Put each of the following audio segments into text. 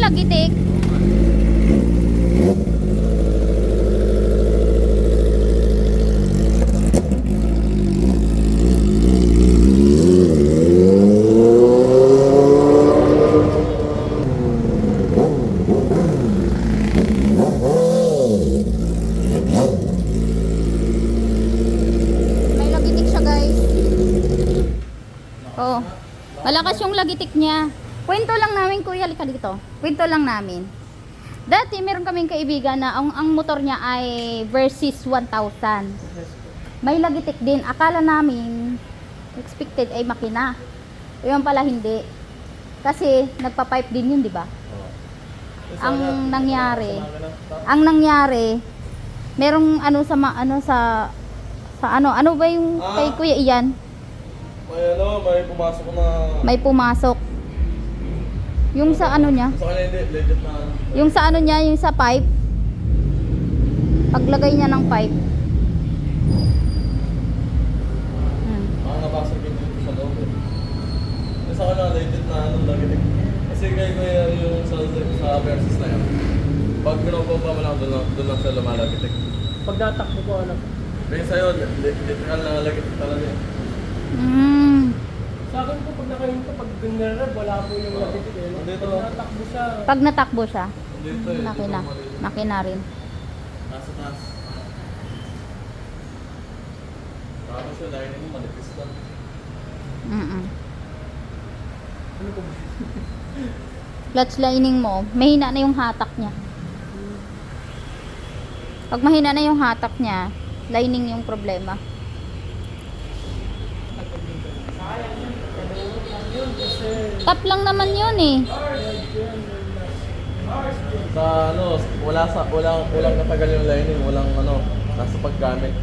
lagitik. May lagitik siya, guys. Oh. Malakas yung lagitik niya. Kwento lang namin, kuya, halika dito. Kwento lang namin. Dati meron kaming kaibigan na ang motor niya ay Versys 1000. May lagitik din. Akala namin expected ay makina. Yun pala hindi. Kasi nagpa-pipe din yun, di ba? Ang nangyari, merong ano sa ano ba yung kay Kuya Ian? May pumasok na... May pumasok. Yung sa ano niya? Sa kanya hindi, legit na... Yung sa ano niya, yung sa pipe. Paglagay niya ng pipe. Nabasag yung dito sa loob eh. Yung sa kanya legit na anong lagitik. Kasi kaya yung sa Versys na yan. Pag pinapapa mo lang, doon lang siya lumalagitik. Pag natakbo ko, ano? Pero sa'yo, literal na lagitik talaga eh. Sa akin po, pag nakahinto, pag binarab, wala po yung lagitik eh. Dito. Pag natakbo siya, Pag natakbo siya, Dito eh. makina. dito mali. Makina rin. Nasa taas. Tapos yung lining mo, manipis lang. ano po? Clutch lining mo, mahina na yung hatak niya. Pag mahina na yung hatak niya, lining yung problema. Yun, kasi, Tap lang naman yun eh. Sa ano, walang katagal yung lining, walang ano, nasa paggamit.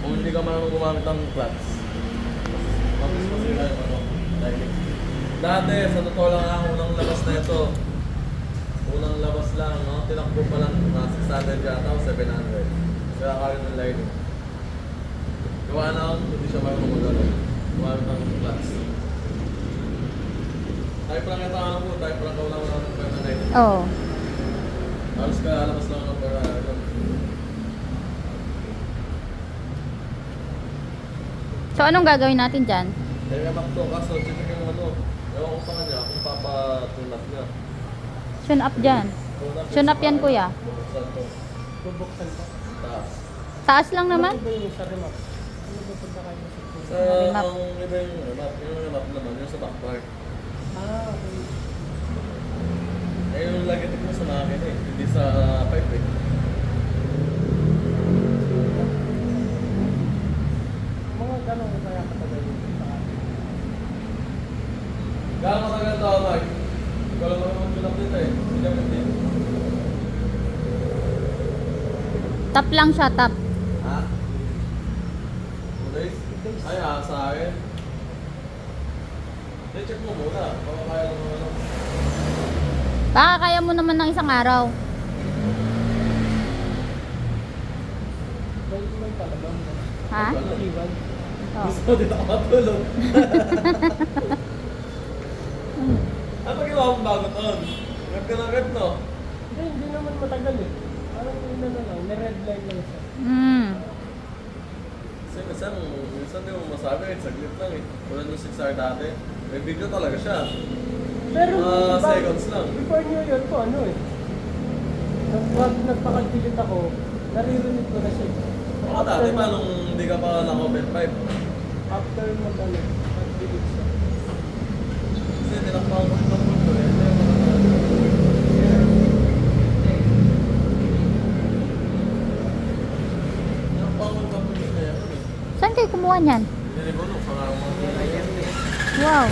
Kung hindi ka marunong gumamit ng clutch, mabis mo sila yung ano, lining. Dati, sa totoo lang ang unang labas na ito, unang labas lang, no? Tinakbo pa lang, nasa 600 yata o 700. Kaya kaya ng lining. Gawa na ako, hindi siya marunong mag-ano, gumamit ng clutch. Type lang ito ano po, type lang wala ng pera na lining. Oo. Halos kaya labas lang ng pera na So anong gagawin natin dyan? Kaya map to, kaso check yung ano, ewan ko sa kanya kung papatunat niya. Tune up dyan. Tune up yan, kuya. Bubuksan to, bubuksan pa. taas. Taas lang naman. Ano ba yung sa remap? Ano ba pag nakahinto sa Sa Remap. ang iba yung map naman, yung sa back part. okay. Eh yung lagitik mo sa makina eh, hindi sa pipe eh. Mga ganun kaya katagal yun sa akin. Gano'ng matagal tao, Mike? Ikaw lang naman mag-tulap dito eh, hindi ka pwede. Tap lang siya, tap. Ha? 2 days? Ay, sa akin. Check mo muna, baka kaya lang ano. Baka kaya mo naman ng isang araw. May palabang ba? Ha? Iwan. Oh. Gusto mo din ako matulog. Ano pa ginawa mong bago taon? Rep ka ng rep, no? Hindi naman matagal eh. Parang ano na lang, may red line lang siya. Kasi minsan di mo masabi, saglit lang eh. Wala nung 6 hour dati. May video talaga siya. Pero Seconds lang. before New Year po, ano eh. Pag nagpakagpilit ako, naririnig ko na siya. Baka dati pa nung hindi ka pa naka-open pipe. After mag-ano, magpilit siya. Kasi tinakpan ko ng mundo eh. Tinakpan ko ng mundo eh. Saan kayo kumuha niyan? Hindi ko nung pangarang mga Wow.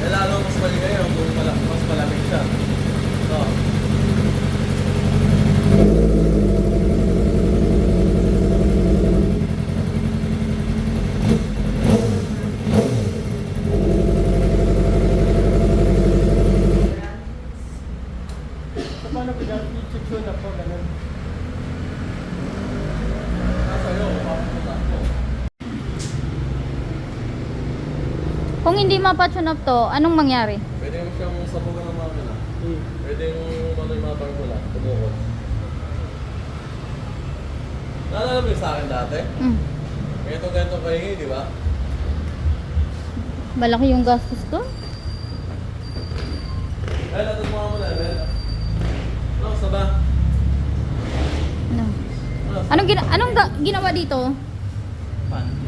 eh lalo mas maligay ang kung mas malamig siya. So, So paano ko i-check yun ako, ganun. Kung hindi mapa-tune up to, anong mangyari? Pwede mo siyang sabugan ng makina. Hmm. Pwede yung ano yung mga bangkula, tumukot. Naalala mo yung sa akin dati? Mm. Ganito kahingi, di ba? Malaki yung gastos ko. Ay, natin mo muna, Bel. No, saba. No. Ano, Anong ginawa dito? Pan.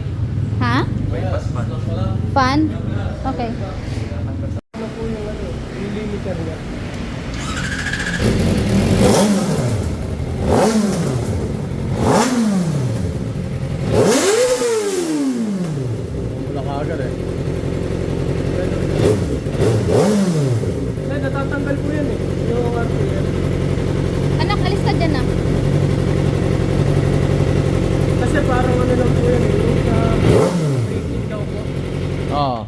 Ha? Wait, pas pala. Fan? Okay. Ano po yung ano, yung limiter niya? Wala ka agad eh. Ay, natatanggal po yan eh. Yung RPM. Anak, alis ka dyan na. Kasi parang ano lang po yan eh. Yung braking daw po. Oo.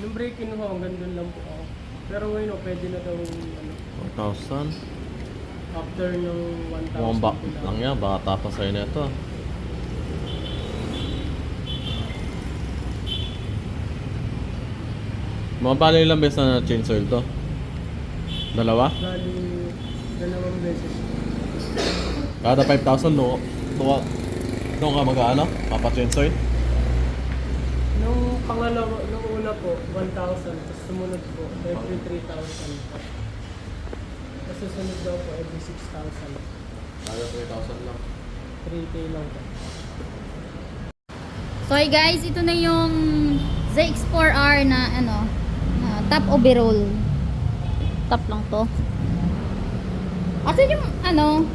Yung braking ho, hanggang doon lang po ako. Pero ngayon o, pwede na daw ano, 1,000. after ng 1,000 Mukhang ba po lang yan, baka tapas sa'yo na ito. Mga paano ilang beses na change oil to? Dalawa? Bali, dalawang beses. Kada 5,000 doon ka mag-ano? Papa-change oil? Nung pangalawa, nung una po, 1,000. Tapos sumunod po, every 3,000 po. Tapos susunod daw po, every 6,000. Kada 3,000 lang. 3K lang po. So hey guys, ito na yung ZX4R na ano, top overall. Top lang to. Asan yung ano?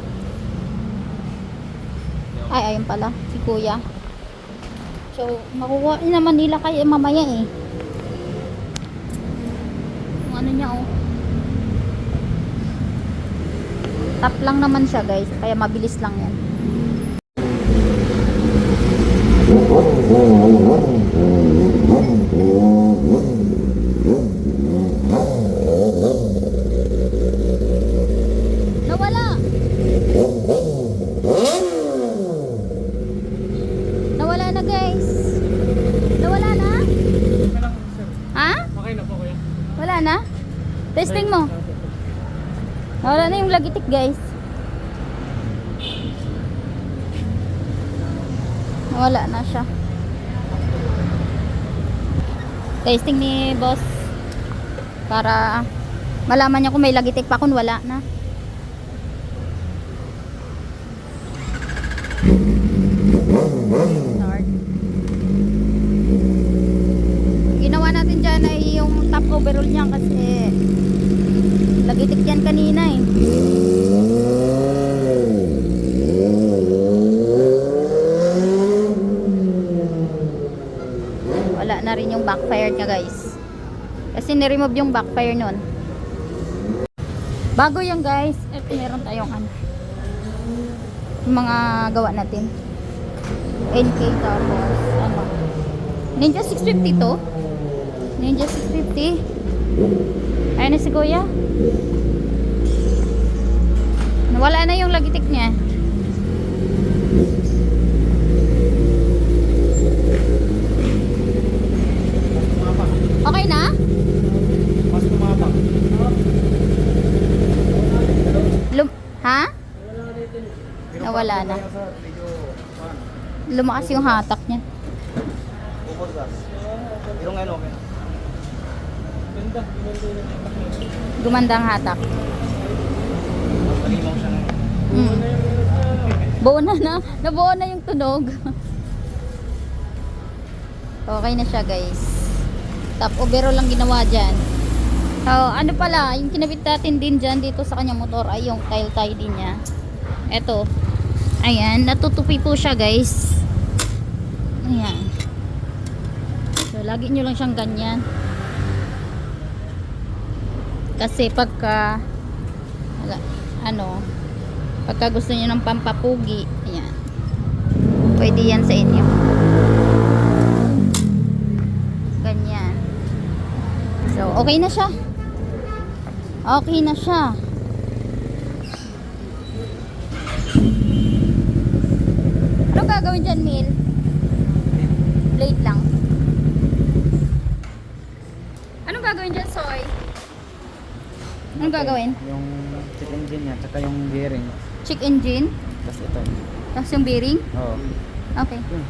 Ay, ayun pala, si kuya. So, makukuha naman nila kayo mamaya eh. Yung ano niya oh. Top lang naman siya guys, kaya mabilis lang yan. Nawala. Nawala na guys. Nawala na? Okay lang po, sir. Ha? Okay na po, kuya. Wala na? Testing mo. Nawala na yung lagitik guys. Nawala na siya. Testing ni boss. Para malaman niya kung may lagitik pa kung wala na. Start. Ginawa natin dyan ay yung top overall niya kasi lagitik yan kanina eh. Wala na rin yung backfire niya guys. Kasi ni-remove yung backfire nun. Bago yan guys. Meron tayong ano. Yung mga gawa natin. NK tapos ano. Ninja 650 to. Ninja 650. Ayun na si kuya. Nawala na yung lagitik niya. Okay na? Mas tumapa. Ha? Nawala na. Lumakas yung hatak niya. Bukod gas. Pero ngayon okay na. Ganda. Gumanda ang hatak. Malimaw siya ngayon. Buo na na. Nabuo na yung tunog. Okay na siya guys. Top overall lang ginawa dyan. So, ano pala, yung kinabit natin din dyan dito sa kanyang motor ay yung tile tie din niya. Eto. Ayan, natutupi po siya guys. Ayan. So, lagi nyo lang siyang ganyan. Kasi pagka ano, pagka gusto nyo ng pampapugi, ayan. Pwede yan sa inyo. Ganyan. So, okay na siya. Okay na siya. Ano gagawin dyan, Mil? Blade lang. Anong gagawin? Yung check engine niya, tsaka yung bearing. Check engine, Tapos ito. tapos yung bearing. Oo. Okay. Yun.